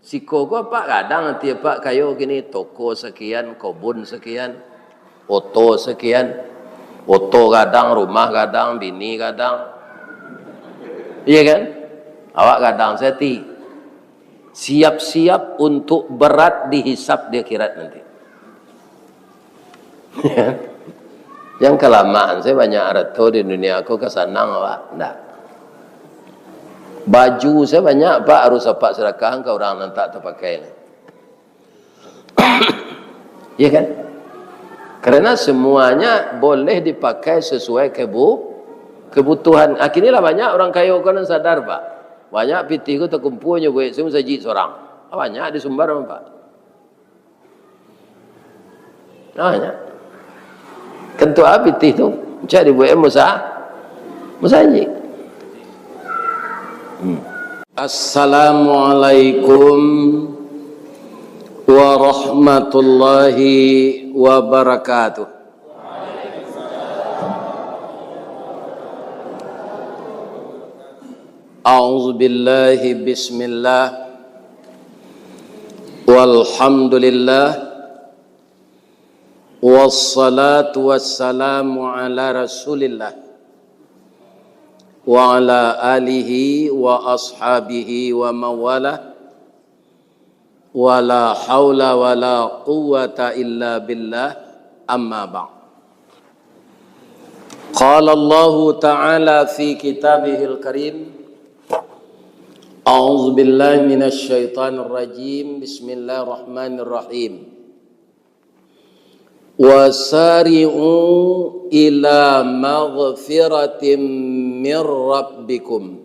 Siko ko pak kadang nanti pak kayo gini toko sekian, kebun sekian, oto sekian, oto kadang, rumah kadang, bini kadang, iya kan? Awak kadang seti siap-siap untuk berat dihisap di akhirat nanti. Yang kelamaan saya banyak harta di dunia aku kesanang awak, enggak. Baju saya banyak pak harus apa sedekah ke orang yang tak terpakai. Ya kan? Karena semuanya boleh dipakai sesuai kebutuhan. Akhirnya banyak orang kaya kan sadar pak. Banyak pitih ku terkumpulnya gue semua saji seorang. Banyak di Sumbar pak. Banyak. Tentu apa pitih tu? Cari buat musaji. Assalamualaikum warahmatullahi wabarakatuh. A'udzu billahi bismillah walhamdulillah wassalatu wassalamu ala rasulillah wa ala alihi wa ashabihi wa mawala wa la hawla wa la quwwata illa billah amma ba'd. Qala Allah ta'ala fi kitabihil karim a'udzu billahi minasy syaithanir rajim bismillahirrahmanirrahim wasari'u ila maghfiratin min rabbikum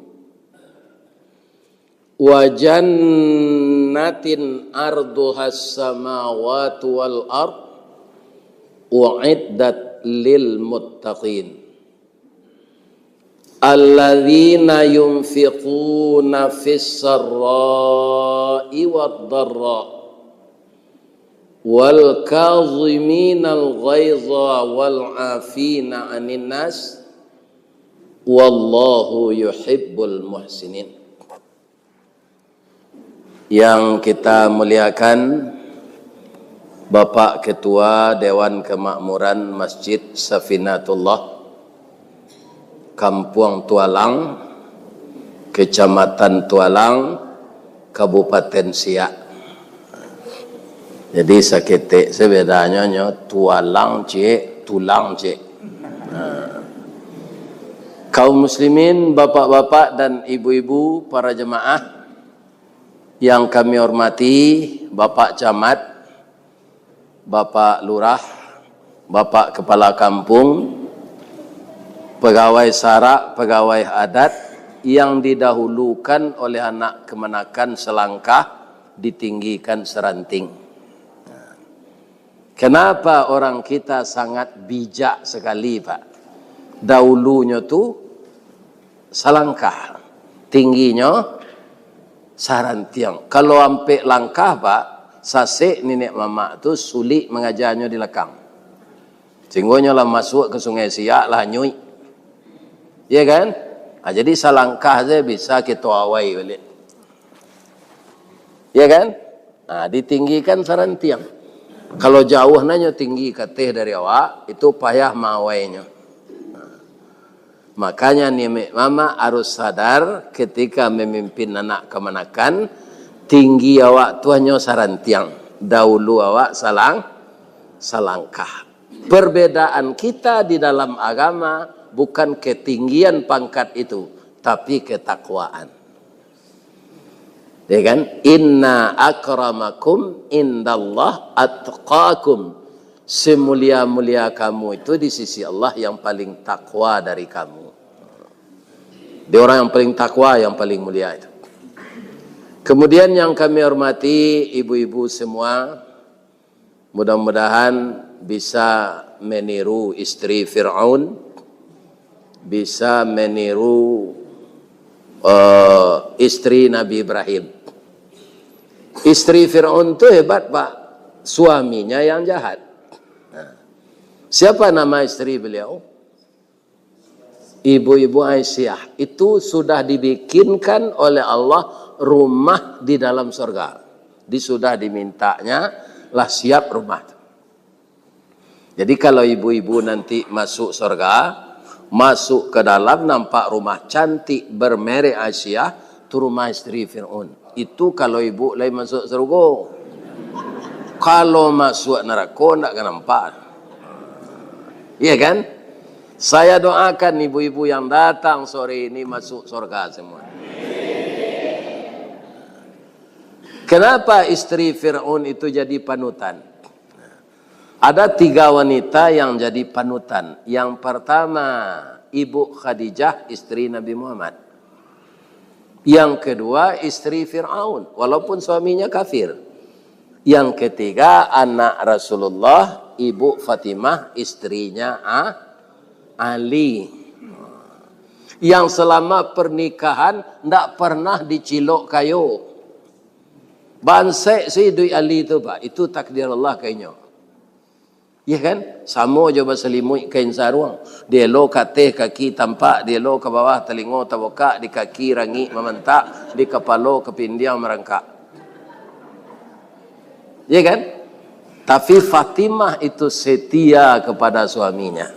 wa jannatin arduhas samawati wal ard u'iddat lil muttaqin alladzina yunfiquna fis sarra'i wad dharra wal kaziminal ghaiza wal afina 'anil nas wallahu yuhibbul muhsinin. Yang kita muliakan Bapak Ketua Dewan Kemakmuran Masjid Safinatullah Kampung Tualang, Kecamatan Tualang, Kabupaten Siak. Jadi sakete sebedanya tualang cek, tulang cek. Kaum muslimin, bapak-bapak dan ibu-ibu, para jemaah yang kami hormati, Bapak Camat, Bapak Lurah, Bapak Kepala Kampung, pegawai sara, pegawai adat yang didahulukan oleh anak kemenakan selangkah, ditinggikan seranting. Kenapa orang kita sangat bijak sekali pak? Dahulunya tu selangkah, tingginya sarantiang. Kalau ampe langkah pak, sasek nenek mama tu sulit mengajarnya di lekang. Sehingga lah masuk ke Sungai Siak lah nyui. Ya kan? Nah, jadi selangkah saja bisa kita awai balik. Ya kan? Nah, ditinggikan sarantiang. Kalau jauh nanya tinggi kateh dari awak, itu payah mawainya. Makanya nenek mama harus sadar ketika memimpin anak kemenakan, tinggi awak tu hanya sarantiang. Dahulu awak selangkah. Perbedaan kita di dalam agama bukan ketinggian pangkat itu, tapi ketakwaan. Ya kan? Inna akramakum indallah atqakum. Semulia-mulia kamu itu di sisi Allah yang paling takwa dari kamu. Dia orang yang paling takwa, yang paling mulia itu. Kemudian yang kami hormati ibu-ibu semua, mudah-mudahan bisa meniru istri Fir'aun, bisa meniru istri Nabi Ibrahim. Istri Fir'aun itu hebat pak, suaminya yang jahat. Nah, siapa nama istri beliau? Ibu-ibu Aisyah. Itu sudah dibikinkan oleh Allah rumah di dalam surga. Sudah dimintanya lah siap rumah. Jadi kalau ibu-ibu nanti masuk surga, masuk ke dalam nampak rumah cantik bermerek Asia, itu rumah istri Fir'aun. Itu kalau ibu lain masuk surga. Kalau masuk neraka tak akan nampak. Iya kan? Saya doakan ibu-ibu yang datang sore ini masuk surga semua. Kenapa istri Fir'aun itu jadi panutan? Ada 3 wanita yang jadi panutan. Yang pertama, Ibu Khadijah, istri Nabi Muhammad. Yang kedua, istri Fir'aun, walaupun suaminya kafir. Yang ketiga, anak Rasulullah, Ibu Fatimah, istrinya Ali. Yang selama pernikahan tidak pernah dicilok kayu. Bansek si Dui Ali itu Pak, itu takdir Allah kayaknya. Ya kan? Sama je berselimut kain sarung. Dia lo kateh kaki tampak, dia lo ke bawah telinga terbuka, di kaki rangi mementak, di kepala kepindiang merangkak. Ya kan? Tapi Fatimah itu setia kepada suaminya.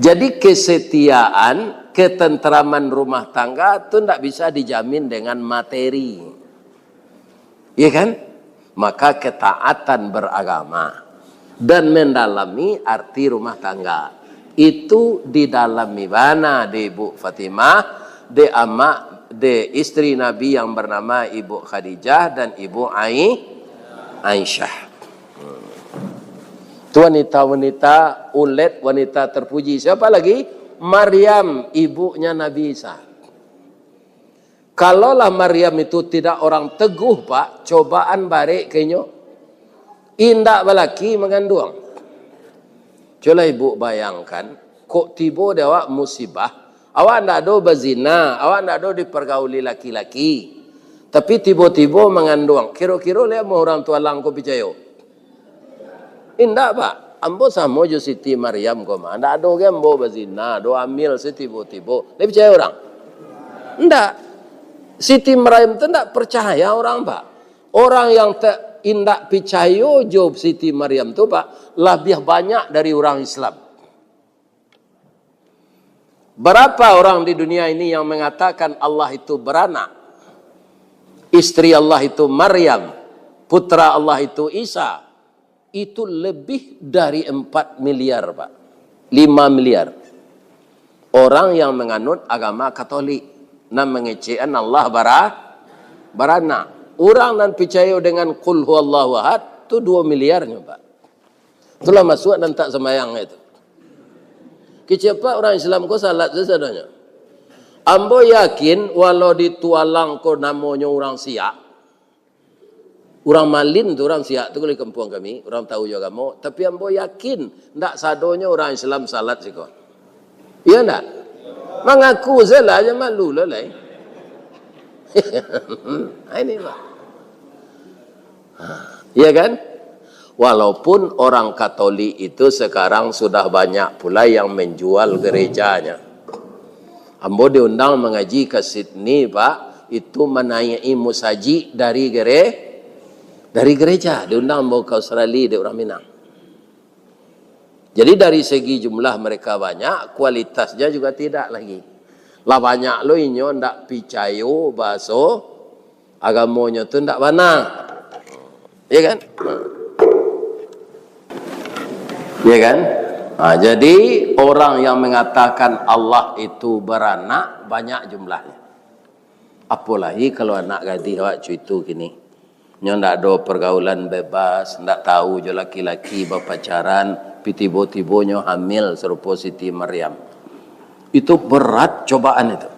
Jadi kesetiaan, ketenteraman rumah tangga itu tidak bisa dijamin dengan materi. Ya kan? Maka ketaatan beragama dan mendalami arti rumah tangga itu didalami mana di Ibu Fatimah, di istri Nabi yang bernama Ibu Khadijah dan Ibu Aisyah. Itu wanita-wanita ulet, wanita terpuji. Siapa lagi? Maryam, ibunya Nabi Isa. Kalaulah Maryam itu tidak orang teguh Pak, cobaan barik kayaknya. Indak balaki mengandung. Coba ibu bayangkan, kok tiba dia awak musibah, awak ndak ada berzina, awak ndak ada dipergauli laki-laki, tapi tiba-tiba mengandung. Kira-kira lihat mau orang tua lang ko percaya? Indak Pak. Ambo sama jo Siti Maryam ko mah. Ndak ada ke ambo berzina, do amil tiba-tiba. Dia percaya orang? Ndak. Siti Maryam itu ndak percaya orang Pak. Orang yang indak percaya Job Siti Maryam tu Pak, lebih banyak dari orang Islam. Berapa orang di dunia ini yang mengatakan Allah itu beranak? Istri Allah itu Maryam, putra Allah itu Isa. Itu lebih dari 4 miliar Pak. 5 miliar. Orang yang menganut agama Katolik dan mengecekan Allah beranak. Orang dan percaya dengan Qul huwallahu ahad itu 2 miliarnya Pak. Itulah masuk dan tak sembahyang itu. Kecepat orang Islam ko salat sesadanya. Ambo yakin walau ditualang ko namanya orang Siak. Orang Malin tu orang Siak tu kalau di kampung kami, orang tahu juga kamu. Tapi ambo yakin ndak sadonya orang Islam salat sih kok. Iya ndak? Mengaku salah aja malu lah. Ini Pak. Iya kan? Walaupun orang Katolik itu sekarang sudah banyak pula yang menjual gerejanya. Ambo diundang mengaji ke Sydney Pak, itu menaiki musaji dari gereja. Diundang ambo ke Australia, di orang Minang. Jadi dari segi jumlah mereka banyak, kualitasnya juga tidak lagi. Lah banyak lo inyo ndak percaya bahasa agamanya tu ndak benar. Ya kan? Ya kan? Nah, jadi orang yang mengatakan Allah itu beranak banyak jumlahnya. Apalagi kalau anak gadis awak cuitu gini. Nya ndak ada pergaulan bebas, ndak tahu je laki-laki berpacaran, tiba-tibanya hamil serupa Siti Maryam. Itu berat cobaan itu.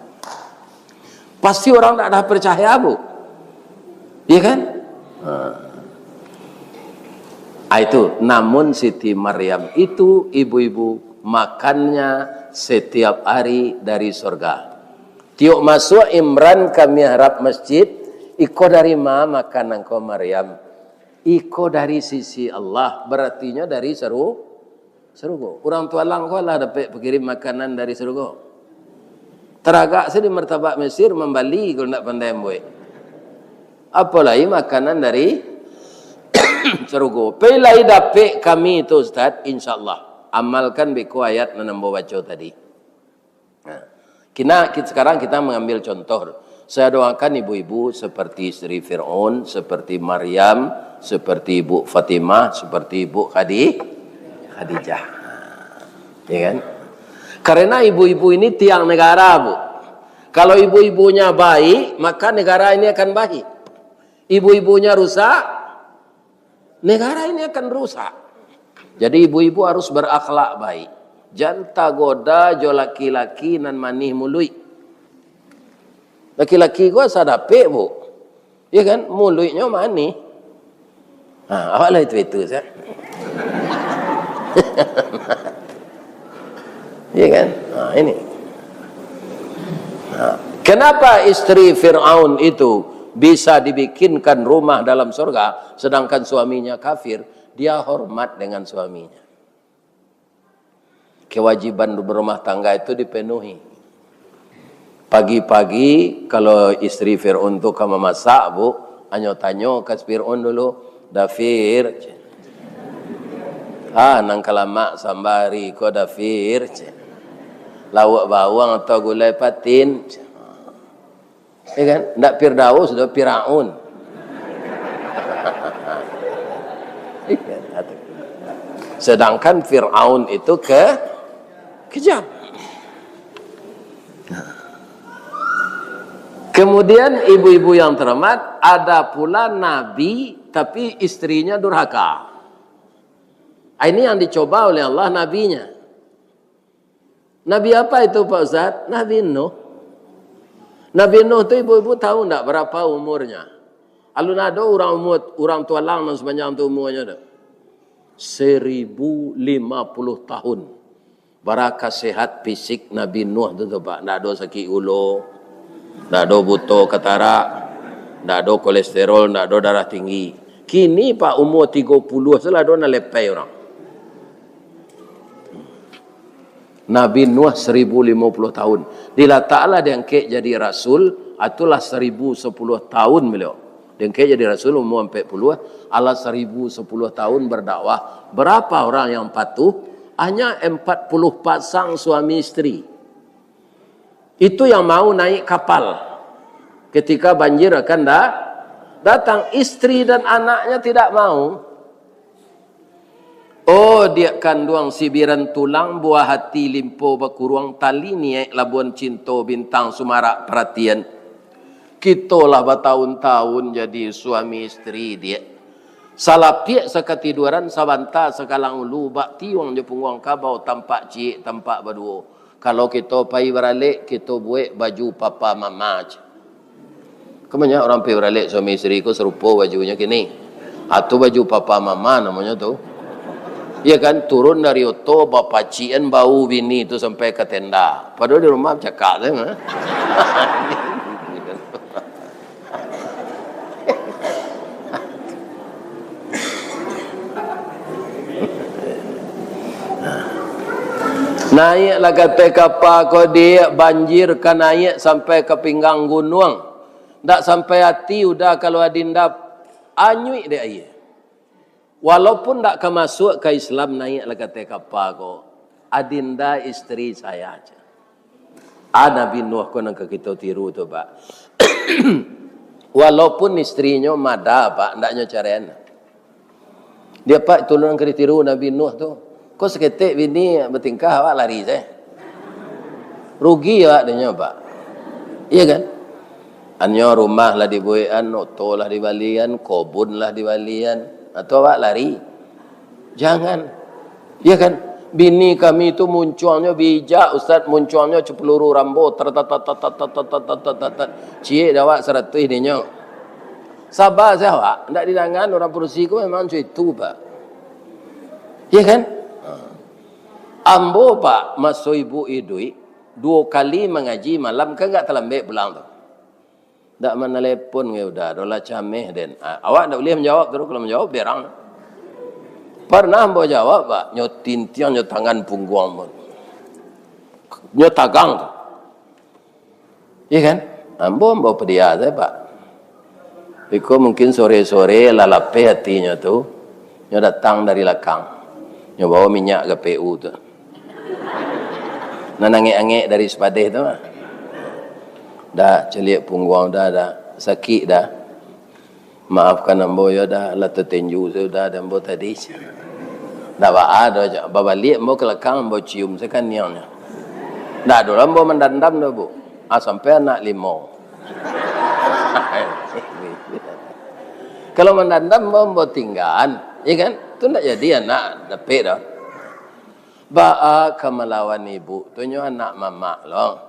Pasti orang tak ada percaya Bu. Iya kan? Itu namun Siti Maryam itu ibu-ibu makannya setiap hari dari surga. Tiuk masuk Imran ke mihrab masjid, iko dari mana makanan kau Maryam? Iko dari sisi Allah, berartinya dari surga. Orang tua lang kau lah dapat pengirim makanan dari surga. Teragak saya di martabak Mesir membali kalau nak pandai boy. Apalagi makanan dari cerugo. Pelai dapet kami itu Ustaz, insyaallah. Amalkan beku ayat menambah baca tadi. Nah, sekarang kita mengambil contoh. Saya doakan ibu-ibu seperti Sri Fir'aun, seperti Maryam, seperti Ibu Fatimah, seperti Ibu Khadijah. Ya kan? Karena ibu-ibu ini tiang negara, Bu. Kalau ibu-ibunya baik, maka negara ini akan baik. Ibu-ibunya rusak, negara ini akan rusak. Jadi ibu-ibu harus berakhlak baik. Janta goda jo laki-laki nan manih mului. Laki-laki gua sadapek, Bu. Ya kan? Mulutnya manih. Nah, awaklah itu saya. Ya kan? Nah, ini. Nah, kenapa istri Fir'aun itu bisa dibikinkan rumah dalam surga sedangkan suaminya kafir? Dia hormat dengan suaminya. Kewajiban berumah tangga itu dipenuhi. Pagi-pagi kalau istri Fir'aun itu kamu masak, Bu, tanyo ke Fir'aun dulu, Dafir. Nang kalamak sambari ko Dafir. Lawak bawang atau gulai patin. Ya kan? Ndak Firdaus, sudah Firaun. Sedangkan Fir'aun itu kejam. Kemudian ibu-ibu yang terhormat, ada pula nabi tapi istrinya durhaka. Ini yang dicoba oleh Allah nabinya. Nabi apa itu Pak Ustaz? Nabi Nuh. Nabi Nuh itu ibu-ibu tahu enggak berapa umurnya? Alun ada orang tua lang dan sepanjang itu umurnya. 1050 tahun. Baraka sehat fisik Nabi Nuh itu Pak. Enggak ada sakit ulo, enggak ada buto katarak, enggak ada kolesterol, enggak ada darah tinggi. Kini Pak umur 30 selalu ada lepai orang. Nabi Nuh 1050 tahun. Bila Ta'ala diangkat jadi Rasul, itulah 1010 tahun beliau. Diangkat jadi Rasul umur 40, Allah 1010 tahun berdakwah. Berapa orang yang patuh? Hanya 40 pasang suami istri. Itu yang mau naik kapal. Ketika banjir akan datang, istri dan anaknya tidak mau. Oh, dia kanduang sibiran tulang, buah hati limpo bakuruang tali niek labuan cinto bintang sumarak perhatian. Kitolah bertahun-tahun jadi suami istri dia. Salah piak sekatiduran sabanta sekalang ulu bak tiwang je punguang kabau tampak cik tampak berdua. Kalau kita pai beralik, kita buat baju papa mama je. Kebanyakan orang pai beralik suami istri ku serupa bajunya kini. Atau baju papa mama namanya tu. Ya kan, turun dari oto bapak cian bau bini itu sampai ke tenda. Padahal di rumah cakap saya. Naiklah kata kapal kau dia banjir kan naik sampai ke pinggang gunung. Tak sampai hati udah kalau adinda anyui dia air. Walaupun tak masuk ke Islam naiklah kata kapal kau. Adinda istri saya aja. Nabi Nuh kau nak kita tiru tu Pak. Walaupun istrinya mada Pak, ndaknya carian. Dia Pak tolong kita tiru Nabi Nuh tu. Kau seketik bini bertingkah awak lari saya. Rugi awak dia Pak. Iya kan? Anyo rumah lah dibuian, oto lah dibalian, kobun lah dibalian. Atau awak lari. Jangan. Iya kan? Bini kami itu munculnya bijak Ustaz, munculnya cepeluru rambut cie awak 100 dinyo. Sabar saya awak, ndak didangan orang Pursi ku memang itu Pak. Iya kan? Ambo Pak masuk ibu idui 2 kali mengaji malam kan enggak terlambat pulang tu. Tak mana telepon ya udah, dolah cameh den. Awak tak boleh menjawab terus, kalau menjawab berang. Pernah ambo jawab Pak, nyotin tiang nyot tangan punggung pun. Nyot tagang tu. Iya kan? Ambo pedia saya Pak. Iko mungkin sore-sore lalape hatinya tuh, nyo datang dari belakang, nyo bawa minyak ke PU tuh, nanange-ange dari sepadeh tuh, dah celik punggung dah sakit dah, maafkan ambo ya dah, lah tertenju sudah dan ambo tadi, dah ada, babalik ambo ke belakang ambo cium sekan niangnya, dah dulu ambo mendandam dah bu, sampai anak 5. Kalau mendandam mau tinggal, ya kan? Itu tidak jadi anak dapet dah. Ba'a kemelawan ibu, tunyo anak mama loh.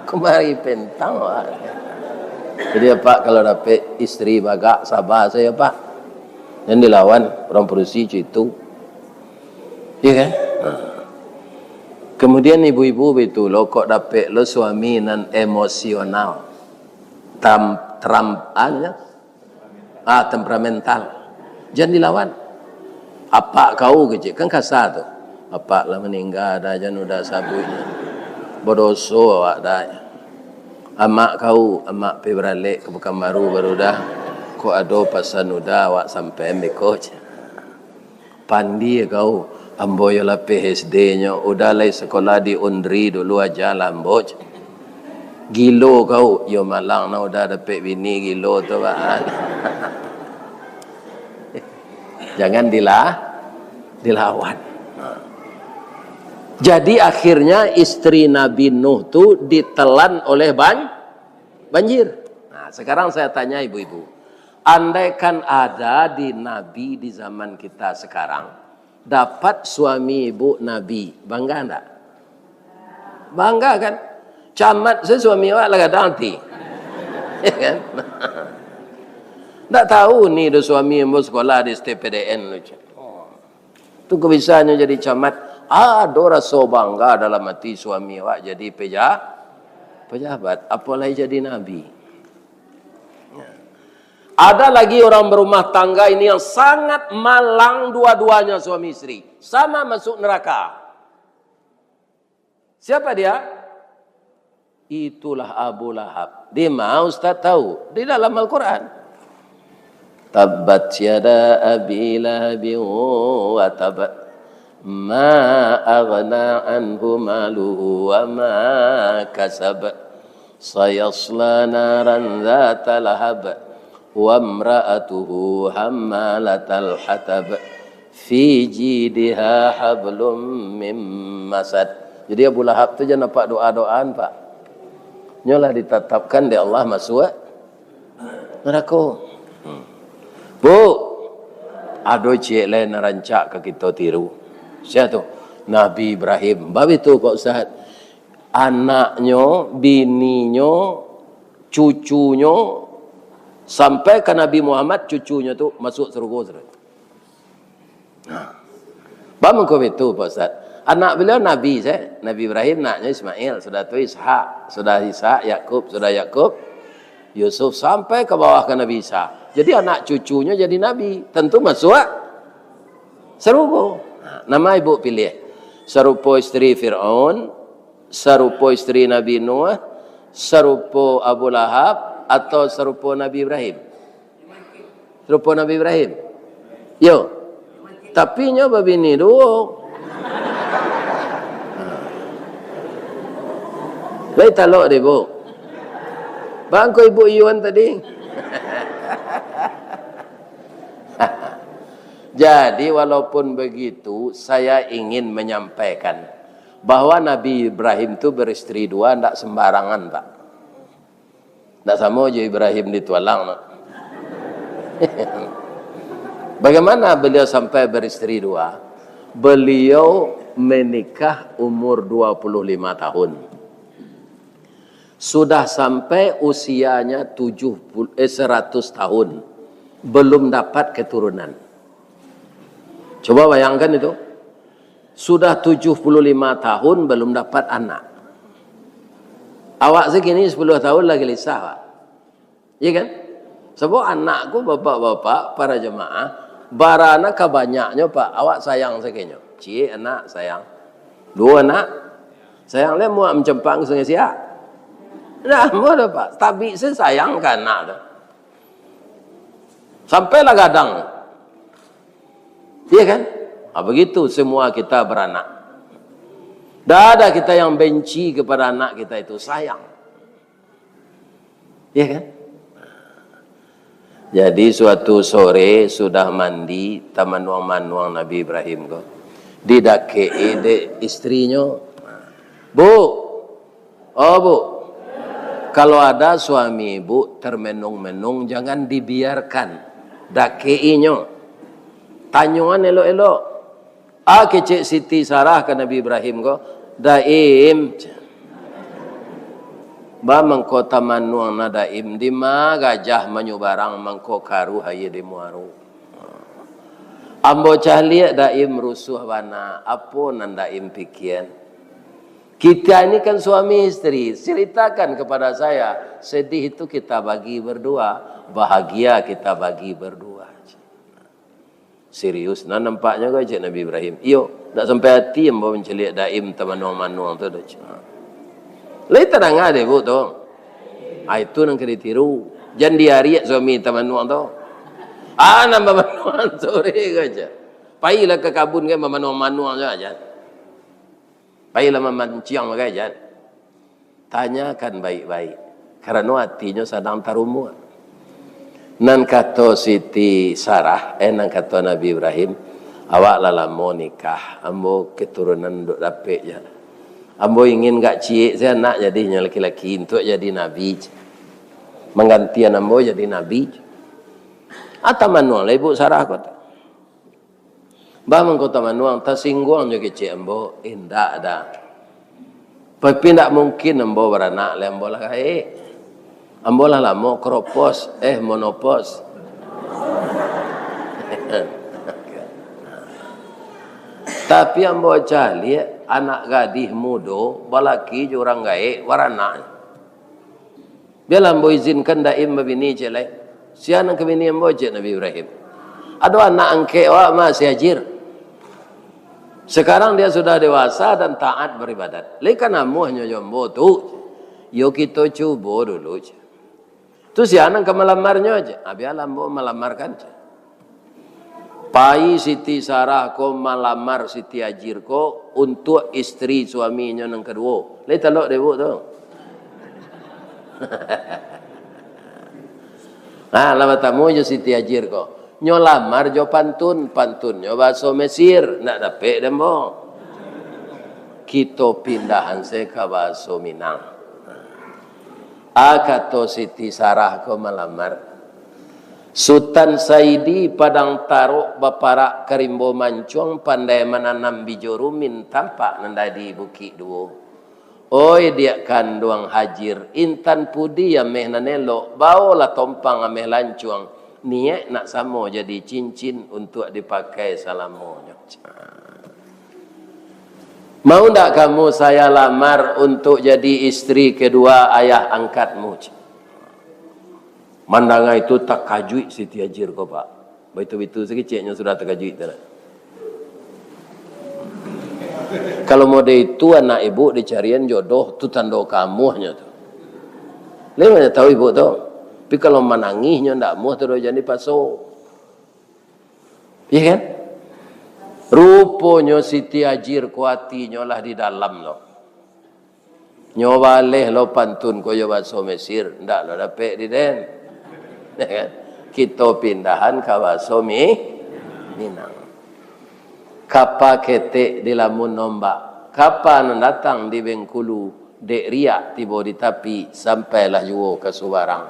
Kemari pentang wah. Jadi Pak kalau dapet istri bagak sabar saya Pak. Dan dilawan orang perusi itu. Ya kan? Kemudian ibu-ibu betul lo kok dapet lo suami nan emosional. Temperamental. Jangan dilawan. Apa kau kecil kan kasar tu. Apa lah meninggal dah jangan udah sabutnya. Bodoso awak dah. Amak kau, amak pergi beralik ke Pekanbaru baru dah. Kau ada pasan udah awak sampai mekoj. Pandi kau. Ambo ya lah PhD nya udah lay sekolah di Undri dulu aja lamboj. Gilo kau, yo malang na udah dapet bini gilo tu Pak. Jangan dilawan. Jadi akhirnya istri Nabi Nuh tu ditelan oleh banjir. Nah, sekarang saya tanya ibu-ibu, andaikan ada di Nabi di zaman kita sekarang, dapat suami ibu Nabi, bangga enggak? Bangga kan? Camat saya suami awak lah kata nanti. Ya kan? Tak tahu ni do suami yang sekolah di STPDN lucu. Tu kebisaannya jadi camat. Ada rasa bangga dalam hati suami awak jadi pejabat, apalagi jadi nabi. Ada lagi orang berumah tangga ini yang sangat malang dua-duanya suami istri, sama masuk neraka. Siapa dia? Itulah Abu Lahab. Dia mau Ustaz tahu di dalam Al-Quran. Tabbat yada abi lahabin wa tab. Ma aghna anhu maluhu wa ma kasab. Sayasla naran dhata lahab. Wa imra'atuhu hammalatal hatab. Fi jidiha hablum mim masad. Jadi Abu Lahab tu jangan nampak doa-doaan Pak. Nyolah ditetapkan di Allah masuk neraka. Bu, ada cik lain rancak ke kita tiru. Siapa tu? Nabi Ibrahim. Bab itu Pak Ustaz. Anaknya, bininya, cucunya, sampai ke Nabi Muhammad, cucunya tu masuk surga. Bab itu Pak Ustaz. Anak beliau Nabi saya, Nabi Ibrahim naknya Ismail, sudah tu Ishak, sudah Ishak, Yakub, sudah Yakub, Yusuf sampai ke bawah ke Nabi Isa. Jadi anak cucunya jadi Nabi, tentu masuk serupa. Nama ibu pilih, serupa istri Fir'aun, serupa istri Nabi Nuh, serupa Abu Lahab, atau serupa Nabi Ibrahim? Serupa Nabi Ibrahim. Yo, tapi nya babini dua. Baik talok dia bu. Bangko ibu Yuan tadi. Jadi walaupun begitu, saya ingin menyampaikan bahwa Nabi Ibrahim itu beristri dua, tidak sembarangan Pak. Tidak sama aja Ibrahim ditualang. No? Bagaimana beliau sampai beristri dua? Beliau menikah umur 25 tahun. Sudah sampai usianya 100 tahun. Belum dapat keturunan. Coba bayangkan itu. Sudah 75 tahun belum dapat anak. Awak segini 10 tahun lagi lisah Pak. Iya kan? Sebab anakku bapak-bapak para jemaah. Barana kebanyaknya Pak. Awak sayang segini. Cik anak sayang. 2 anak. Sayang dia mau mencempang sungai siap. Nah, mana Pak? Tapi saya sayangkan nak tu. Sampailah gadang. Iya kan? Begitu semua kita beranak. Dah ada kita yang benci kepada anak kita itu, sayang. Iya kan? Jadi suatu sore sudah mandi, manuang Nabi Ibrahim ko. Didakei de istrinya. Bu. Oh bu. Kalau ada suami ibu termenung-menung, jangan dibiarkan. Dakeinya. Tanyuan elok-elok. Kecik Siti Sarah ke Nabi Ibrahim ko. Daim. Ba mangko tamanuang na daim. Di ma gajah menyubarang mangko karu haye di muaru. Ambo cahliak daim rusuh wana. Apa nan daim pikian? Kita ini kan suami istri. Ceritakan kepada saya. Sedih itu kita bagi berdua. Bahagia kita bagi berdua. Serius. Nah nampaknya kau cik Nabi Ibrahim. Iyo. Tak sampai hati yang bawa menceliak daim manuang-manuang tu. Lai terang ada bu tu. Itu nang kena tiru. Jangan diariak suami manuang tu. Nambah manuang sore aja. Pailah ke kabun kan manuang-manuang saja. Pailah memancing aja. Tanyakan baik-baik. Karena hatinya sedang tarumuan. Nan kata Siti Sarah, nan kata Nabi Ibrahim, awak lah mau nikah, ambo keturunan duk dapet je. Ambo ingin gak cik saya nak jadinya laki-laki untuk jadi nabi. Menggantian ambo jadi nabi. Atau manuang lah ibu Sarah kata. Bah mengkota manuang tersinggung juga cik ambo, indah ada. Tapi tak mungkin ambo beranak le ambo lah ambo lah mau kropos, monopos. Tapi ambo cali anak gadis muda, balaki orang gae warana. Biarlah ambo izinkan daim babini celai. Siapa nak bini ambo cek Nabi Ibrahim. Ada anak angke masih hajir. Sekarang dia sudah dewasa dan taat beribadat. Lekan amuhnya jombo tu, yo kita cuba dulu. Tu si anak ke melamarnya aja. Biarlah ambo melamarkan. Pai Siti Sarah ko malamar Siti Hajir ko untuk istri suaminya yang kedua. Lai telok debu tu. Lama tamu je Siti Hajir ko. Nyo lamar jo pantun nyo bahasa Mesir nak dapat dembo. Kita pindahan se ke bahasa Minang. Kata Siti Sarah ko malamar. Sultan Saidi Padang Taruk Baparak Karimbo Mancung pandai menanam bijorumin tampak nandai di bukit dua. Oi dia kanduang hajir intan pudi yang meh nanelo bawalah tompang ameh lancuang niat nak samo jadi cincin untuk dipakai salamonya. Mau tak kamu saya lamar untuk jadi istri kedua ayah angkatmu? Mandangan itu tak kajui Siti Hajir ko pak. Betul-betul sekecilnya sudah tak kajui. Kalau mode itu anak ibu dicarian jodoh tu tanda kamu hanya tu. Lema tahu ibu tu. Tapi kalau menangisnya ndak muh terus jadi paso. Iya kan? Rupanya Siti Hajir ko hatinya lah di dalam lo. Nyoba leh lo pantun ko yo bahasa Mesir ndak lo dapat di den. Kita pindahan ke bahasa Minang. Kapa ketek di lamun nombak. Kapan datang di Bengkulu, dek riak tiba di tapi sampailah juga ke Subarang.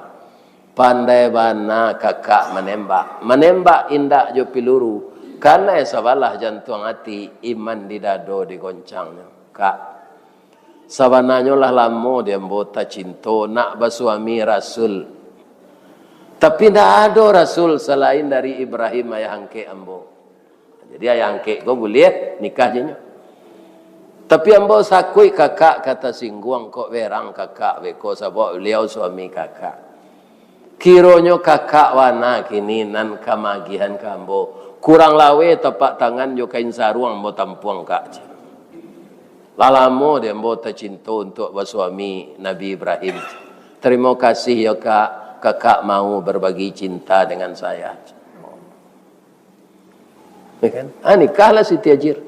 Pandai bana kakak menembak. Menembak indak jo piluru. Karena sabalah jantung hati iman di dado digoncangnya. Kak. Sabananya lah lamo dia mbota cinta nak bersuami Rasul. Tapi tidak ada Rasul selain dari Ibrahim ayah angke ambo. Jadi ayah angke kau boleh nikahnya. Tapi ambo sakui kakak kata singguang kok berang kakak beko sabok beliau suami kakak. Kironyo kakak wana kini nan kamagihan kambo. Kurang lawe tepak tangan jo kain saruang mo tampuang kak. Lama dia mbota cinta untuk bersuami Nabi Ibrahim. Terima kasih ya kak, kakak mau berbagi cinta dengan saya. Ya kan? Nikahlah Siti Hajir.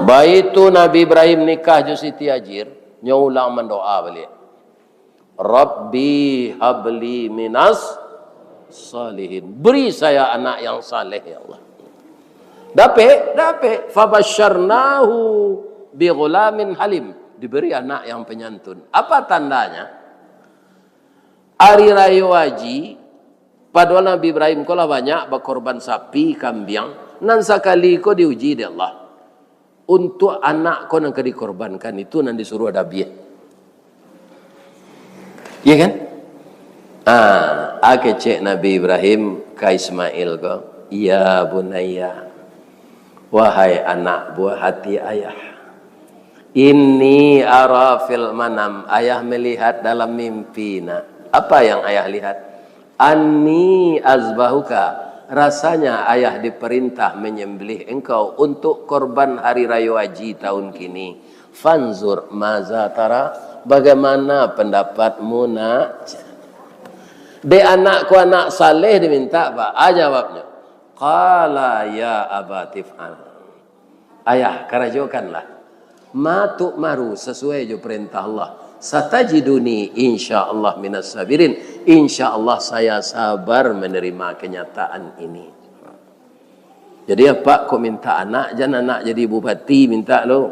Baik itu Nabi Ibrahim nikah jo Siti Hajir, nyulang mendoa balik. Rabbi habli minas salihin. Beri saya anak yang saleh ya Allah. Dapat. Fabasyarnahu bi ghulamin halim. Diberi anak yang penyantun. Apa tandanya? Hari Raya Haji, pada Nabi Ibrahim kolah banyak berkorban sapi, kambing. Nan sekali ko diuji di Allah. Untuk anak ko yang dikorbankan itu nan disuruh ada biaya. Ya kan? Cek Nabi Ibrahim ka Ismail ko. Ya bunayya. Wahai anak buah hati ayah. Inni ara fil manam. Ayah melihat dalam mimpi. Apa yang ayah lihat? Anni azbahuka. Rasanya ayah diperintah menyembelih engkau untuk korban hari raya haji tahun kini. Fanzur maza tara. Bagaimana pendapatmu nak? De anakku anak saleh diminta apa? Jawabnya. Qala ya abatif an. Ayah karajokanlah. Ma tu'maru sesuai jo perintah Allah. Satajiduni insyaallah minas sabirin. Insyaallah saya sabar menerima kenyataan ini. Jadi apa kok minta anak? Jangan anak jadi bupati minta lo.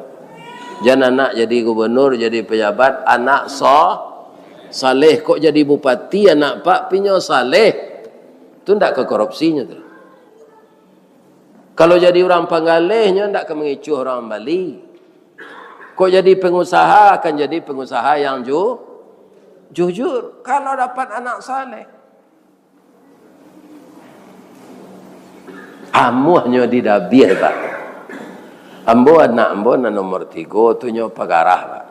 Jangan anak jadi gubernur, jadi pejabat. Anak saleh kok jadi bupati anak pak pinyo saleh. Itu ndak ke korupsinya tuh. Kalau jadi orang Panggalehnya ndak ke mengicu orang Bali. Kok jadi pengusaha akan jadi pengusaha yang jujur kalau dapat anak saleh. Amuhnya didabih pak. Ambo anak ambo na nomor 3 tu nyo pagarah pak.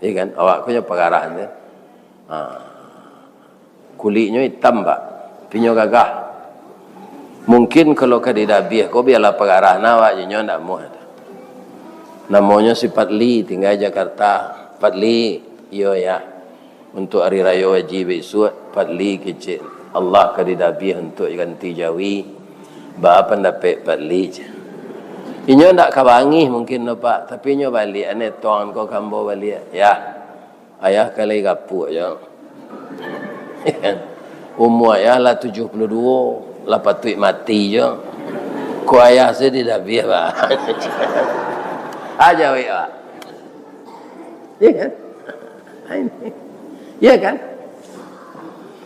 Iya kan? Awak punya pagarah ni. Kulitnya hitam pak. Pinyo gagah. Mungkin kalau kadidabih ko biarlah pagarah na awak nyo ndak muat. Namanya si Patli tinggal Jakarta. Patli yo ya. Untuk hari raya haji besok Patli kecil. Allah kadidabih untuk ganti jawi. Ba pendapat Patli je. Inyo ndak kabangi mungkin no pak, tapi inyo balik ane tuan ko kambo balik. Ya. Ayah kali gapu aja. Umur ayah lah 72, lah patut mati je. Ko ayah saya tidak biar pak. Aja wei pak. Ya kan? Ya kan?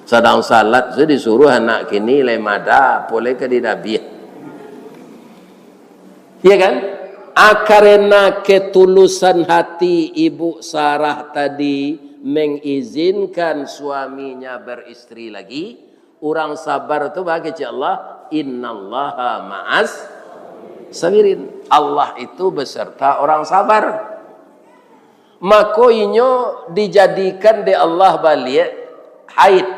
Sedang salat saya disuruh anak kini lemada, boleh ke tidak biar. Ya kan? Karena ketulusan hati Ibu Sarah tadi mengizinkan suaminya beristri lagi, orang sabar itu bagi Allah, innallaha ma'as sabirin. Allah itu beserta orang sabar. Maka inyo dijadikan di Allah balik haid.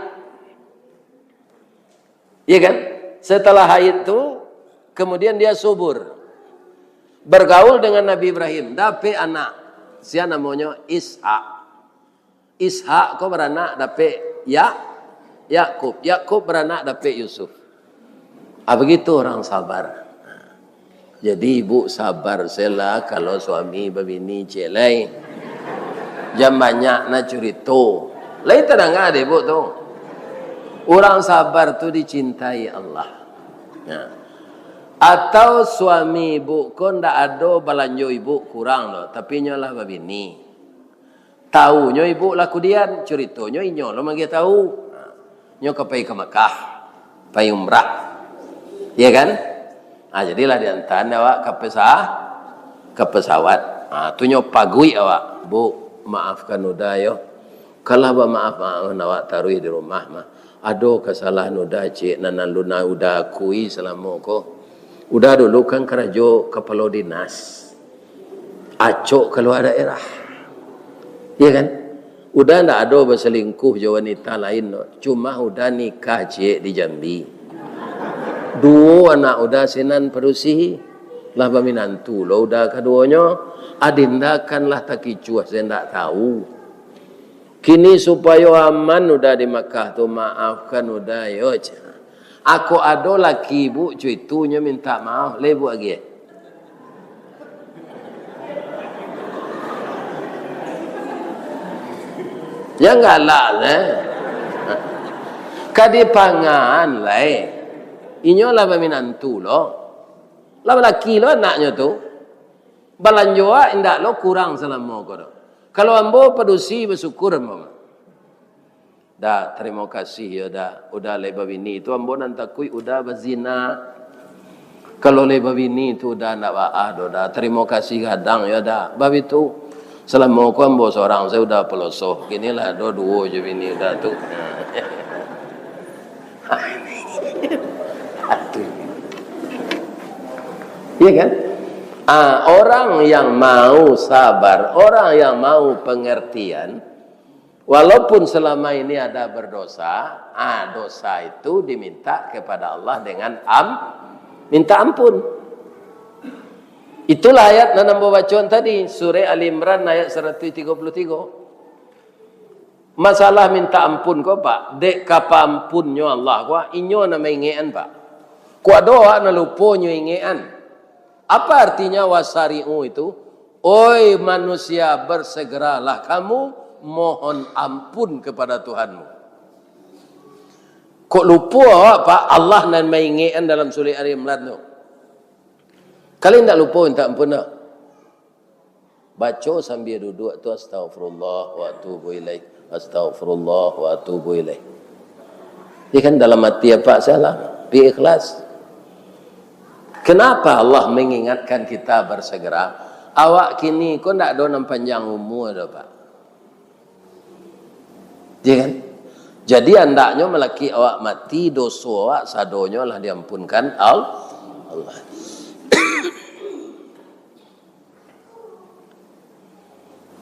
Ya kan? Setelah haid itu kemudian dia subur. Bergaul dengan Nabi Ibrahim, dapat anak. Siapa namanya? Ishak. Ishak kau beranak dapat Yakub. Yakub beranak dapat Yusuf. Begitu orang sabar. Jadi ibu sabar sela kalau suami babini celai. Jam banyak nak curito. Lain tenang ada ibu tu. Orang sabar tu dicintai Allah. Nah. Atau suami ibu ko ndak ada balanjo ibu kurang loh, tapi nyolah babini. Tahu nyo ibu laku dian, ceritanya inyo lo magi tahu. Nyo kepai ke Mekah, pai umrah. Iya kan? Jadilah di antara awak ke pesawat. Tu nyo pagui awak, Bu, maafkan udah yo. Kalau maaf awak taruh di rumah mah. Ado kesalahan udah cik nanan luna udah kui selama ko. Udah dulu kan kerajo kepala dinas. Acok keluar daerah. Iya kan? Udah ndak ada berselingkuh je wanita lain. No. Cuma udah nikah cik di Jambi. 2 anak udah sinan perusi. Lah baminantu lo udah keduanya adindakanlah takicua saya ndak tahu. Kini supaya aman udah di Makkah tu maafkan udah yo. Aku ada laki ibu cuitunya minta maaf lebu lagi. Ya enggak lah kadi pangan lah inyo lah baminantu lo. Lah laki lo anaknya tu balanjoa indak lo kurang selama ko. Kalau ambo padusi bersyukur ambo. Dah terima kasih ya dah udah leba bini itu ambo nan takui udah berzina. Kalau leba bini itu udah ndak baah dah terima kasih kadang ya dah. Bab itu selama ko ambo seorang saya udah pelosoh. Kinilah dua je bini udah tu. Iya kan? Orang yang mau sabar, orang yang mau pengertian, walaupun selama ini ada berdosa, dosa itu diminta kepada Allah dengan minta ampun. Itulah ayat yang nambah bacaan tadi, surah Al-Imran ayat 133. Masalah minta ampun kau pak, dek kapa ampunnya Allah kau, inyo nama ingean pak. Kau doa na luponyo ingean. Apa artinya wasari'u itu? Oi manusia bersegeralah kamu mohon ampun kepada Tuhanmu. Kok lupa apa Allah nan maingian dalam surah Al-Imran tu. Kalian tak lupa minta ampun tak? Baca sambil duduk tu astaghfirullah wa atubu ilaih. Astaghfirullah wa atubu ilaih. Dia kan dalam hati apa salah? Bi ikhlas. Kenapa Allah mengingatkan kita bersegera? Awak kini kau tak ada panjang umur dah pak. Ya kan? Jadi andaknya melaki awak mati dosa awak sadonya lah diampunkan Allah.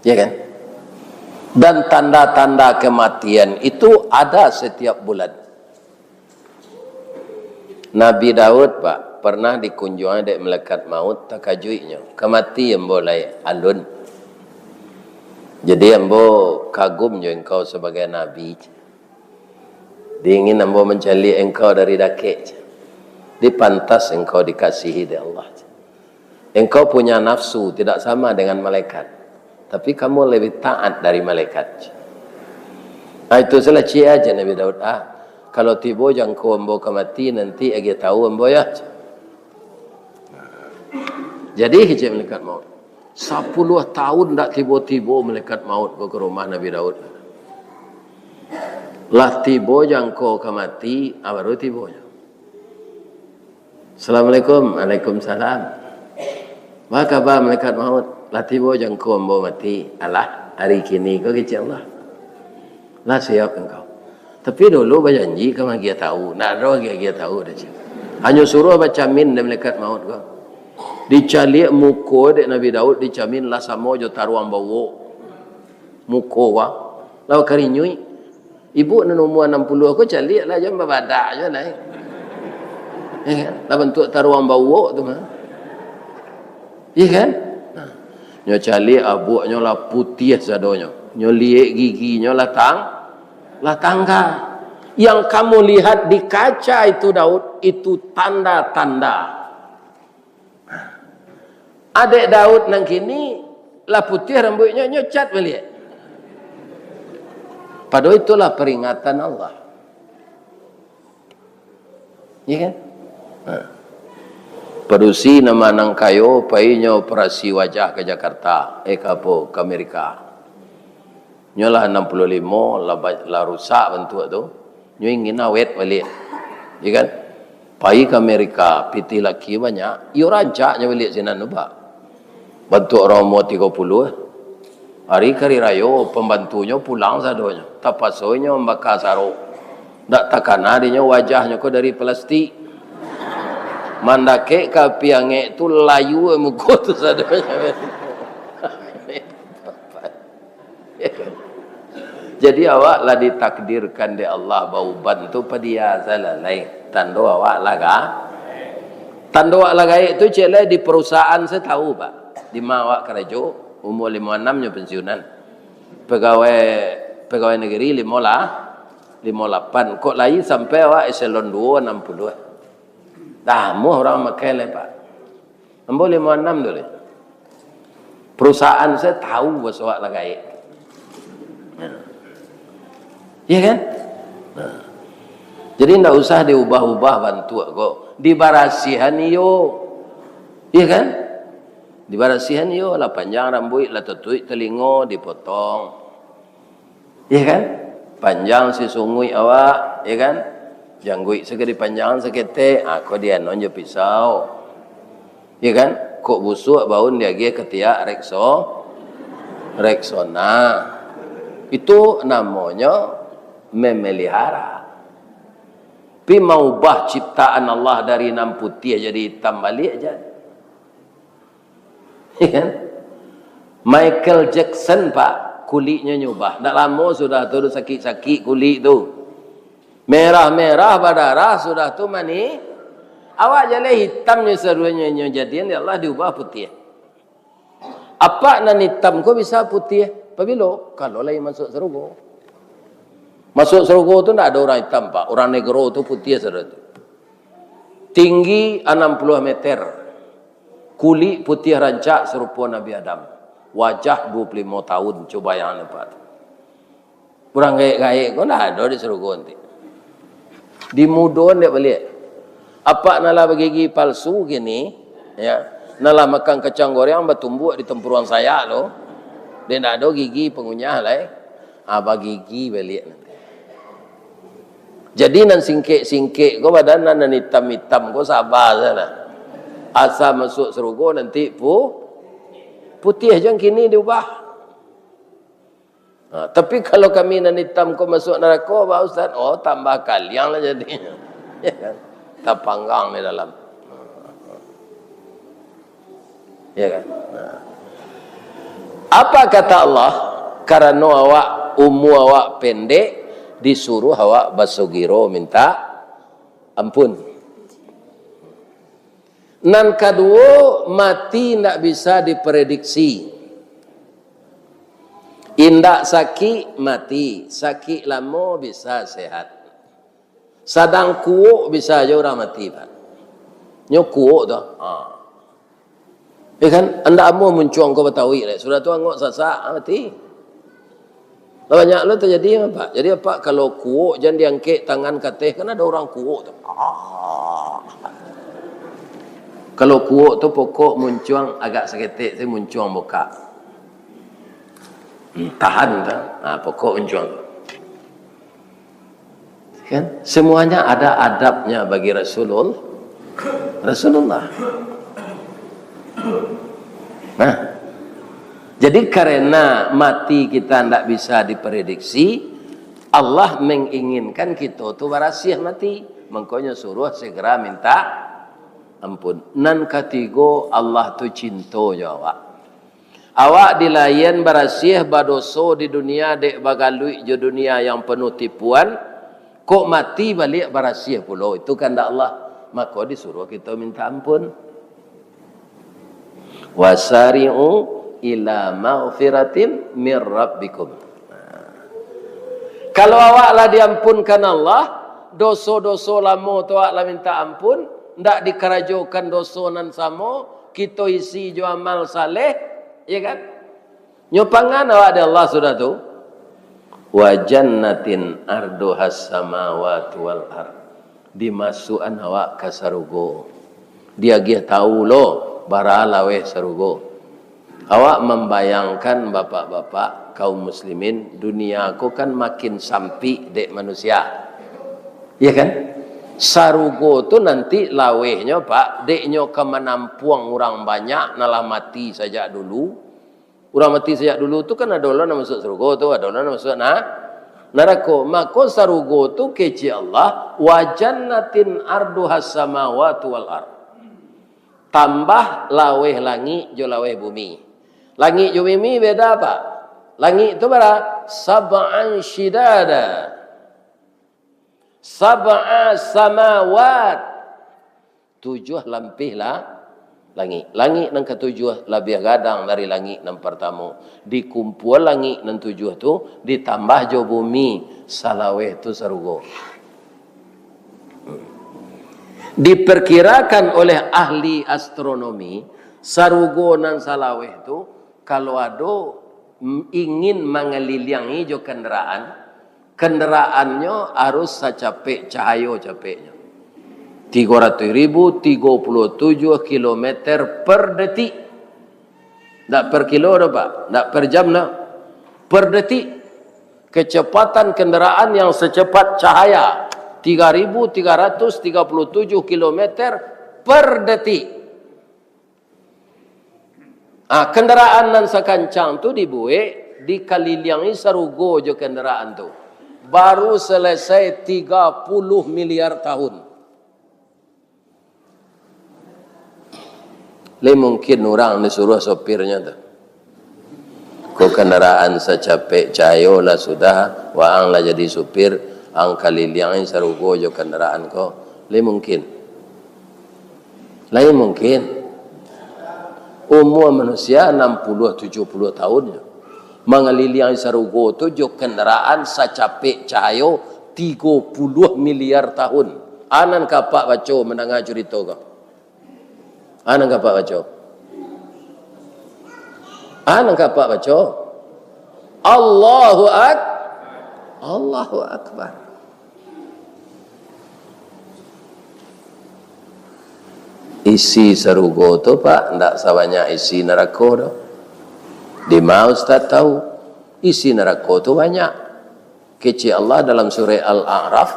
Ya kan? Dan tanda-tanda kematian itu ada setiap bulan. Nabi Daud pak pernah dikunjungi dek melekat maut takajuinya kemati yang boleh alun. Jadi ambo kagum jo engkau sebagai nabi. Diingin ambo mencari engkau dari dakek. Dipantas engkau dikasihi oleh Allah. Engkau punya nafsu tidak sama dengan malaikat. Tapi kamu lebih taat dari malaikat. Itu salah cia aja Nabi Daud. Kalau tiba jangkau ambo kemati nanti agi tahu ambo ya. Jadi hijab malaikat maut 10 tahun tak tiba-tiba malaikat maut ke rumah Nabi Daud. Lah tiba jangkau kemati baru tiba. Assalamualaikum. Waalaikumsalam. Apa khabar malaikat maut? Lah tiba jangkau ambo mati. Alah hari kini kau kecil Allah. Lah siap engkau. Tapi dulu berjanji kamu dia tahu. Nak ada dia tahu dah. Hanya suruh baca min dan malaikat maut kau. Dicalik muka dek Nabi Daud dicamin lah sama jo taruang bawa muka wa lawa karinyui ibu nan umur 60 aku calik lah jam babadak je lah lah bentuk taruang bawa tu mah iya kan nyo calik abuknya lah putih sadonya nyo liek giginya lah tangga yang kamu lihat di kaca itu Daud itu tanda-tanda. Adik Daud nang kini lah putih rambutnya nyocat balik. Padahal itulah peringatan Allah. Iya kan? Padusi nama nang kayo painya operasi wajah ke Jakarta, ke Amerika. Nyolah 65 lah rusak bentuk tu. Nyo ingin awet balik. Iya kan? Pai ke Amerika, piti laki banyak. Yo rajaknya balik sini nuba. Bentuk orang umur 30 hari kari rayo pembantunya pulang sadonya tapasonya membakar saruk tak takana dinya wajahnya kok dari plastik mandake kapi ange tu layu muka tu sadonya. Jadi awak lah ditakdirkan di Allah bau bantu padia salalai tando awak lah ka Tanda awak lagai itu cile di perusahaan saya tahu Pak. Di mana awak kerja, umur 56 nya pensiunan. Pegawai negeri 58. Kok lagi sampai awak eselon 2 60. Dah mu orang makai le Pak. Ambo 56 dulu. Perusahaan saya tahu bos awak lagai. Iya kan? Nah. Jadi tidak usah diubah-ubah bantu kok. Dibarasihan yo. Iya kan? Dibarasihan yo lah panjang rambut lah tutui telingo dipotong. Iya kan? Panjang si sungui awak, iya kan? Janggui segede panjang sekete, aku dia nonjo pisau. Iya kan? Kok busuk baun dia ge ketiak reksona. Itu namanya memelihara. Tapi mau ubah ciptaan Allah dari 6 putih jadi hitam balik aja. Ya kan? Michael Jackson Pak, kulitnya nyubah. Tak lama sudah tu sakit-sakit kulit tu. Merah-merah berdarah sudah tu mani. Awak jalan hitamnya serunya jadian ya Allah diubah putih. Apa nan hitam kok bisa putih? Apabila kalau lagi masuk serugo. Masuk Serogo tu tak ada orang hitam Pak. Orang negro tu putih saudara tu. Tinggi 60 meter. Kulit putih rancak serupa Nabi Adam. Wajah 25 tahun. Coba yang nampak. Orang gaik-gaik kau tak ada di Serogo nanti. Di mudon dia balik. Apa nala bagi palsu gini. Ya. Nala makan kacang goreng bertumbuk di tempuran saya lo. Dia tak ada gigi pengunyah lah. Abah gigi balik nanti. Jadi nan singkek kau badan nan hitam kau sabar sana. Asal masuk Serogo nanti putih aja kini diubah. Tapi kalau kami nan hitam kau masuk neraka, Pak Ustaz, oh tambah kaliang lah jadinya. Ya kan? Tak panggang di dalam. Ya kan? Apa kata Allah? Karena awak awak pendek, disuruh awak basogiro minta ampun. Nan kedua, mati tidak bisa diprediksi. Indak sakit mati, sakit lama bisa sehat. Sadang kuuk bisa aja orang mati Pak. Nyo kuuk tu. Ya kan? Anda amu mencuang kau betawi le. Sudah tu angok sasak mati. Banyak lo terjadi apa? Jadi apa kalau kuuk jangan diangkat tangan kateh kan ada orang kuuk tu. Kalau kuuk tu pokok muncuang agak seketik saya muncuang buka. Tahan tu. Pokok muncuang. Kan? Semuanya ada adabnya bagi Rasulullah. Jadi karena mati kita tidak bisa diprediksi, Allah menginginkan kita tu berasiah mati. Makanya suruh segera minta ampun. Nan ketiga Allah tu cinta awak. Awak dilayan berasiah badoso di dunia dek bagalui di dunia yang penuh tipuan. Kok mati balik berasiah pula. Itu kehendak Allah. Maka disuruh kita minta ampun. Wasari'u ila maghfiratin mir rabbikum. Kalau awaklah diampunkan Allah, dosa-dosa lama tu awaklah minta ampun, ndak dikerajokan dosa nan sama, kita isi jo amal saleh, ya kan? Nyopangan awak ada Allah sudah tu. Wa jannatin arduhas samawati wal ard. Dimasukan awak ke Serogo. Dia tahu lo baralawe Serogo. Awak membayangkan bapak-bapak kaum muslimin, dunia aku kan makin sampi dek manusia. Ya kan? Serogo tu nanti lawehnya Pak, deknya ke menampuang orang banyak, nalah mati saja dulu. Orang mati sejak dulu tu kan ada orang masuk Serogo tu, ada orang masuk neraka. Maka Serogo tu keci Allah, wa jannatin arduhas samawati wal ard. Tambah laweh langit jo laweh bumi. Langit jo bumi beda apa? Langit itu berapa? Sab'an shidada. Sab'a samawat. tujuh lampih lah langit. Langit nang ketujuh lebih gadang dari langit nang pertama. Dikumpul langit nang tujuh tu ditambah jo bumi salaweh tu sarugo. Diperkirakan oleh ahli astronomi sarugo nan salaweh tu kalau ada ingin mengelilingi jo kendaraannya harus secapek cahaya capeknya 300.037 km per detik. Tak per kilo dah Pak, tak per jam dah, per detik. Kecepatan kenderaan yang secepat cahaya 3.337 km per detik. Kenderaan nan sekancang tu dibuat dikelilingi sarugo je kenderaan tu. Baru selesai 30 miliar tahun. Mungkin orang disuruh sopirnya tu. Ko kenderaan secapek cahaya lah sudah, waang lah jadi supir, ang kelilingi sarugo je kenderaan ko. Mungkin. Lain mungkin. Umur manusia 60-70 tahun. Mengelilingi sarugo tu je kenderaan secapek cahaya 30 miliar tahun. Anan kapak baca mendengar cerita ko. Anan kapak baca. Anan kapak baca. Allahu Akbar. Isi sarugo tu Pak, ndak sebanyak isi neraka tu. Di mana Ustaz tahu? Isi neraka tu banyak. Kecil Allah dalam surah Al-A'raf,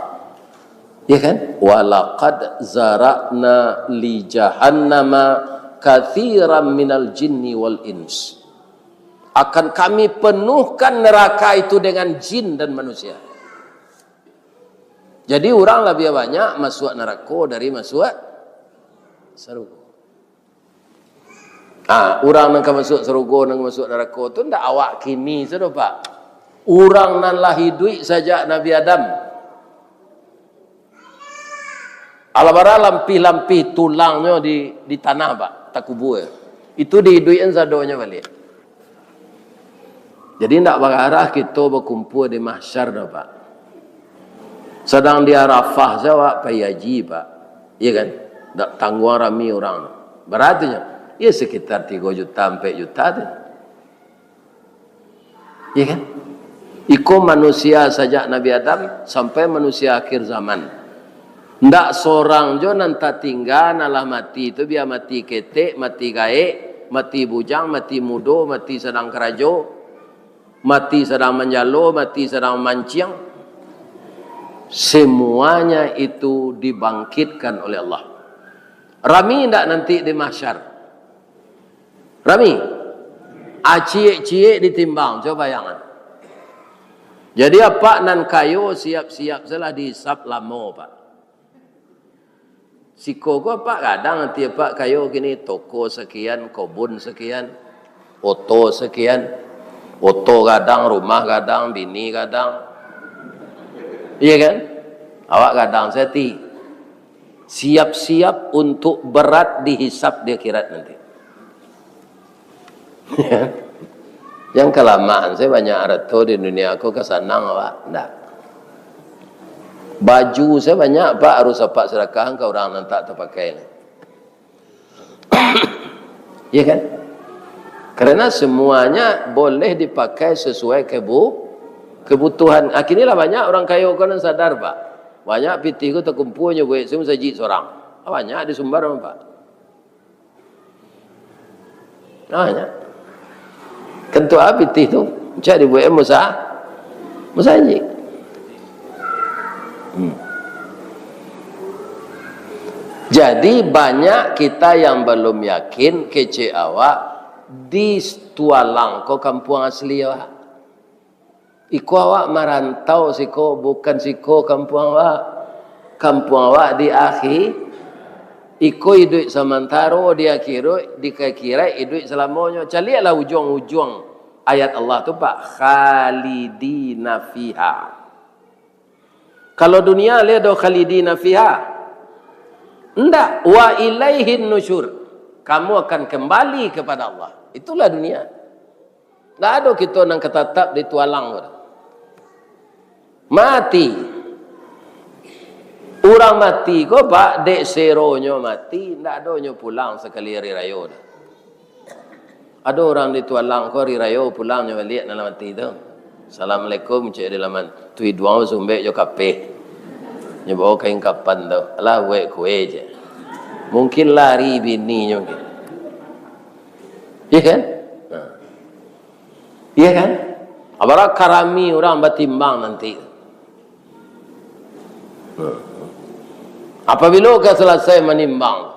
ya kan? Walaqad zara'na li jahannama katsiran minal jinni wal ins. Akan kami penuhkan neraka itu dengan jin dan manusia. Jadi orang lebih banyak masuk neraka dari masuk surga. Orang yang masuk surga dan masuk neraka itu tidak awak kini sudah Pak. Orang yang lahir duit saja Nabi Adam. Alabara lampih-lampih tulangnya di tanah Pak, tak kubur. Itu dihiduin sadonya balik. Jadi tidak berarah kita berkumpul di mahsyar dah Pak. Sedang di Arafah saya payaji Pak. Iya kan? Tak tangguh rami orang. Beratnya, ya sekitar 3 juta 4 juta tu. Iya kan? Iko manusia saja Nabi Adam sampai manusia akhir zaman. Ndak seorang jo nanti tinggal nalah mati itu biar mati ketek, mati gaek, mati bujang, mati mudo, mati sedang kerajo, mati sedang menjalo, mati sedang mancing. Semuanya itu dibangkitkan oleh Allah. Rami ndak nanti di mahsyar. Rami. Cie-cie ditimbang, coba bayangan. Jadi apa nan kayu siap-siap salah dihisap lama Pak. Siko ko Pak kadang nanti Pak kayu gini toko sekian, kebun sekian, oto sekian, oto kadang, rumah kadang, bini kadang. Iya kan? Awak kadang seti. Siap-siap untuk berat dihisap di akhirat nanti. Yang kelamaan saya banyak harta di dunia aku kesanang Pak. Enggak. Baju saya banyak Pak harus apa sedekah ke orang yang tak terpakai. Ya kan? Karena semuanya boleh dipakai sesuai kebutuhan. Akhirnya banyak orang kaya kan sadar Pak. Banyak pitih ku terkumpulnya buat semua saji seorang. Banyak di Sumbar Pak. Banyak. Kentu pitih tu cari buat musaji. Jadi banyak kita yang belum yakin kece awak di tualang ko kampung asli awak. Iko awak merantau siko bukan siko kampung awak. Kampung awak di akhir. Iko hidup sementara dia dikira hidup selamanya. Calilah ujung-ujung ayat Allah tu Pak. Khalidina fiha. Kalau dunia lihat do khalidina fiha. Enggak, wa ilaihin nusyur. Kamu akan kembali kepada Allah. Itulah dunia. Enggak ada kita nang ketatap di tualang. Mati. Orang mati kok pak dek seronyo mati, enggak ada nyo pulang sekali hari raya. Ada orang di tualang ko hari raya pulang nyo balik dalam mati tu. Assalamualaikum cik di laman. Tui duang sumbek jo kape. Nyo bawa kain kapan tu. Alah wek kue je. Mungkin lari bini nyo. Iya kan? Iya kan? Apabila karami orang batimbang nanti. Apabila kau selesai menimbang,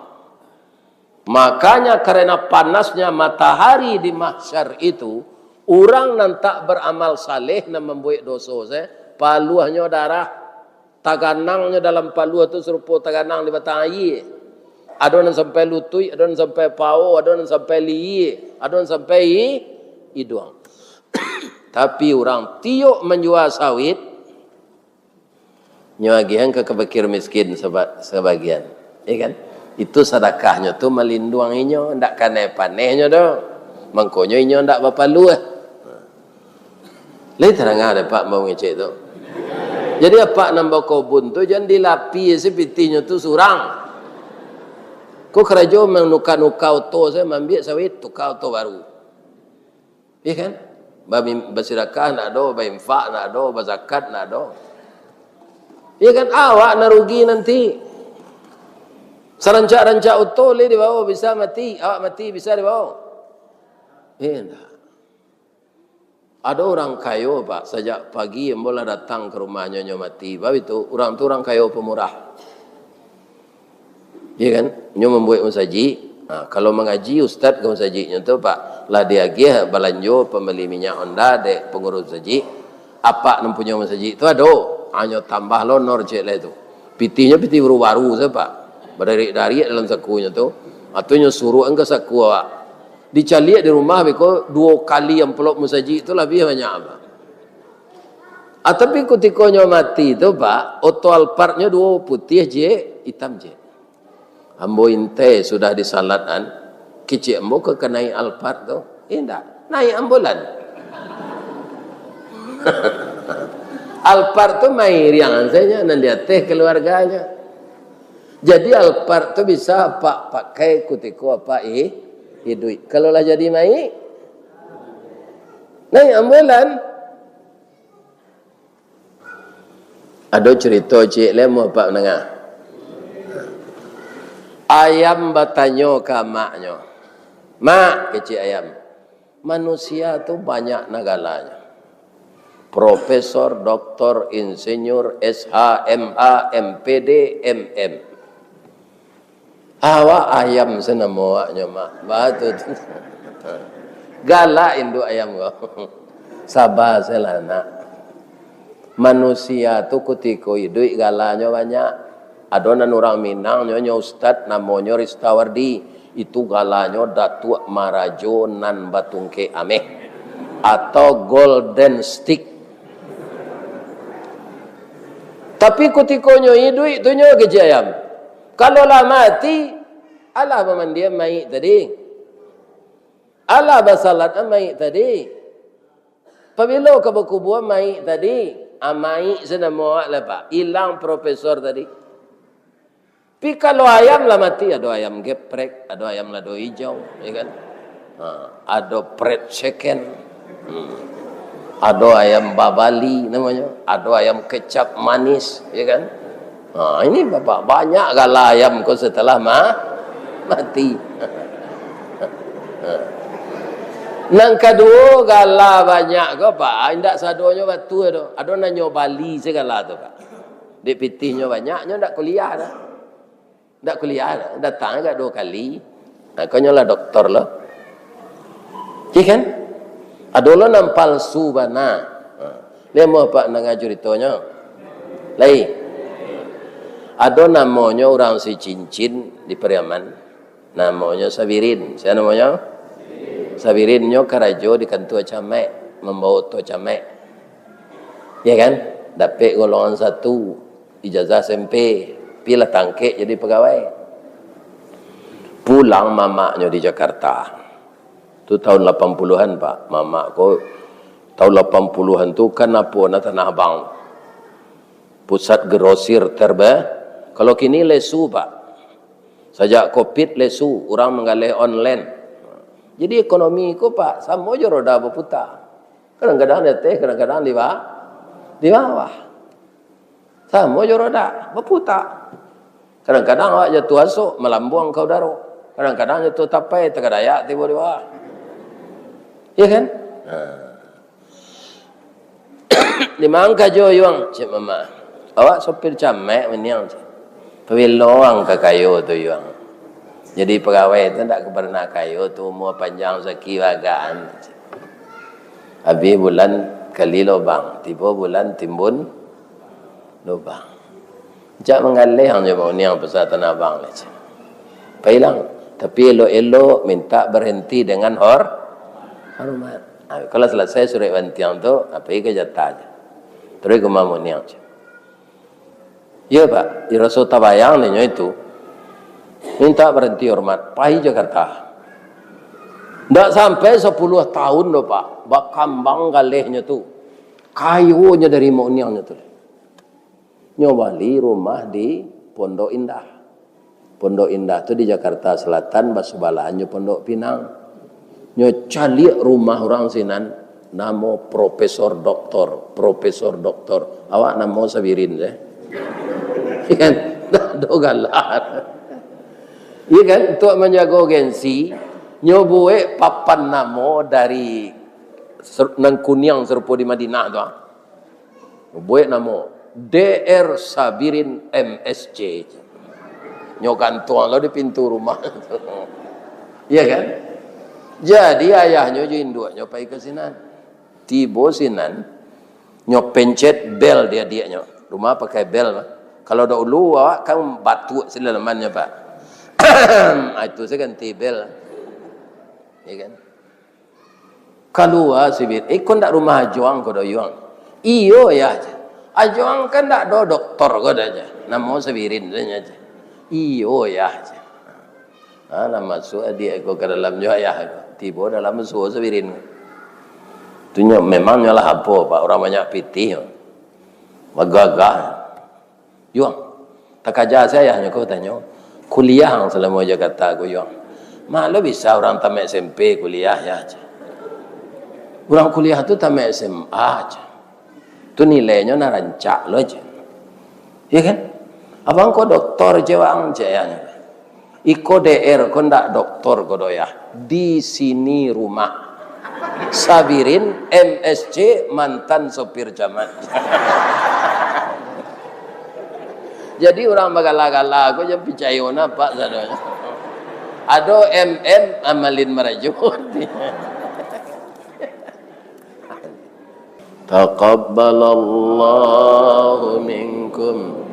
makanya karena panasnya matahari di mahsyar itu, orang nan tak beramal saleh nan membuat dosa, paluahnya darah, taganangnya dalam paluah itu serupa taganang di batang air. Ada yang sampai lutut, ada yang sampai pau, ada yang sampai liye, ada yang sampai hidung. Tapi orang tiuk menjual sawit, nyawagian ke kebakir miskin sebagian, ya kan? Itu sedekahnya tu melindunginya, ndak kena panehnya dah. Mangkonyo inyo ndak bapa luah. Lai terang ada pak mau ngecek tu. Jadi apa nambah kebun tu jangan dilapi sepitinya tu surang. Kau kerja menukar-nukar auto saya ambil sawit tukar auto baru. Ya kan? Babi bersedekah nak ada, berinfak nak ada, berzakat nak ada. Ya kan awak nak rugi nanti. Serancak-rancak auto le dibawa bisa mati, awak mati bisa dibawa. Enggak. Ada orang kaya pak, sejak pagi yang boleh datang ke rumahnya nyo mati. Sebab itu orang tu orang kaya pemurah. Ya kan? Nyo membuat musaji. Nah, kalau mengaji ustaz ke musajinya tu pak, lah dia gih balanjo pembeli minyak Honda dek pengurus musaji. Apa yang punya musaji itu ada, hanya tambah lonor cek lah itu. Pitinya piti baru-baru saja pak. Berdari-dari dalam sakunya tu. Atau nyo suruh engkau saku awak. Dicaliak di rumah beko 2 kali yang peluk musaji itu lebih banyak apa. Tapi ketika nyo mati tu pak, auto Alphardnya 2 putih je, hitam je. Ambo inte sudah disalatan, kecik ambo ke naik Alphard tu, enggak, naik ambulan. Alphard tu mai riangan saja, nanti teh keluarganya. Jadi Alphard tu bisa pak pakai kutiko apa duit. Kalau lah jadi mai, naik ambulan. Ada cerita cik lemo pak menengah. Ayam bertanya ke maknya, mak kecil ayam, manusia tu banyak nagalanya. Profesor, doktor, insinyur, SH, MH, MPD, MM. Awak ayam senamawaknya mak, batu tu. Galak induk ayam kau. Sabar salah nak. Manusia tu ketika hidup galanya banyak. Adonan orang Minang nyonya ustad namanya Ristawardi, itu galanya Datuk Marajo nan Batungke Ameh atau Golden Stick. Tapi ketika nyo hidup itu nyo kejayam. Kalau lah mati, alah memandia mai tadi. Alah basalat mai tadi. Pabilo ka berkubuan mai tadi, amai senama lah pak, hilang profesor tadi. Tapi kalau ayam lah mati, ada ayam geprek, ada ayam lado hijau, ya kan? Ada pret chicken, ada ayam babali namanya, ada ayam kecap manis, ya kan? Ini bapak banyak galah ayam kau setelah mati. Nang kedua galah banyak kau pak, indak sadonya batu ada, ada nanyo Bali segala tu pak. Di pitihnya banyaknya ndak kuliah dah. Tak kuliah, datang agak 2 kali. Kau nyolah doktor lah. Ya kan? Adolah nam palsu bana. Dia mau apa nak ceritanya? Lai. Ada namanya orang si cincin di Periaman. Namanya Sabirin. Siapa namanya? Sabirinnya karajo di kantor camek, membawa to camek. Ya kan? Dapat golongan 1, ijazah SMP. Pilih tangkek jadi pegawai. pulang mamaknya di Jakarta. Itu tahun 80-an Pak. Mamakku tahun 80-an itu kan apa na Tanah Abang. Pusat grosir kalau kini lesu Pak. Sejak Covid lesu, orang menggalih online. Jadi ekonomi ku Pak, sama aja roda berputar. Kadang-kadang di atas, kadang-kadang di bawah. Sama aja roda berputar. Kadang-kadang awak jatuh asuk, melambung kau daru. Kadang-kadang jatuh tapai, tengah dayak, tiba di bawah. Iya kan? Dimangka jo yuang, cik mama. Awak sopir camek meniang cik. Pewiloang ke kayu tu yuang. Jadi pegawai tu tak pernah kayu tu umur panjang seki wagaan. Habis bulan kali lubang, tiba bulan timbun lubang. Jak mengalih hang je mau niang pasal Tanah Abang ni. Pailang, tapi elok-elok minta berhenti dengan hormat. Kalau selesai surat bantiang tu, apa ke jatah aja. Terus ke mau niang je. Ya Pak, di Rasul Tabayang ni itu minta berhenti hormat. Pai Jakarta. Tak sampai 10 tahun loh Pak. Bak kambang galihnya tu. Kayunya dari mau niangnya tu. Nyobali rumah di Pondok Indah. Pondok Indah tu di Jakarta Selatan, basubalahannya Pondok Pinang. Nyocali rumah orang sinan, namo Profesor Doktor. Awak namo Sabirin deh. Kan? Tak galak. Iya kan? Untuk menjaga gensi, nyobuwe papan namo dari nang Kuniang serupa di Madinah tu. Nyobuwe namo DR Sabirin MSC. Nyokantuang lo di pintu rumah. Iya kan? Jadi ayahnya jo induk nyopai ke sinan. Tibo sinan nyopencet bel dia-dianya. Rumah pakai bel. Kalau dahulu awak kan batu selalamannya Pak. Itu saya ganti bel. Ya kan? Kalau sibir, kau ndak rumah ajuang kau doyuang. Iyo ya. Ajuang kan ndak do doktor kau aja. Namo Sabirin saja. Iyo ya. Nama masuk dia kau ke dalam ayah. Tiba dalam masuk Sabirin. Tunya memang nyalah apa Pak, orang banyak pitih. Magagah. Yuang. Tak ajar saya hanya kau tanya. Kuliah yang selama Jakarta aku yuang. Malu bisa orang tamat SMP kuliah ya aja. Orang kuliah tu tamat SMA aja. Tu nilainya narancak lo aja. Ya kan? Abang kau doktor jawang jayanya. Iko DR kau ndak doktor kau doya. Di sini rumah. Sabirin MSC mantan sopir jamat. Jadi orang bagala-gala aku je percaya nak sadanya. Ado amalin merajut. Taqabbalallahu minkum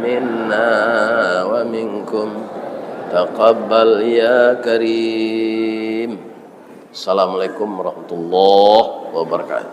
minna wa minkum. Taqabbal ya karim. Assalamualaikum warahmatullahi wabarakatuh.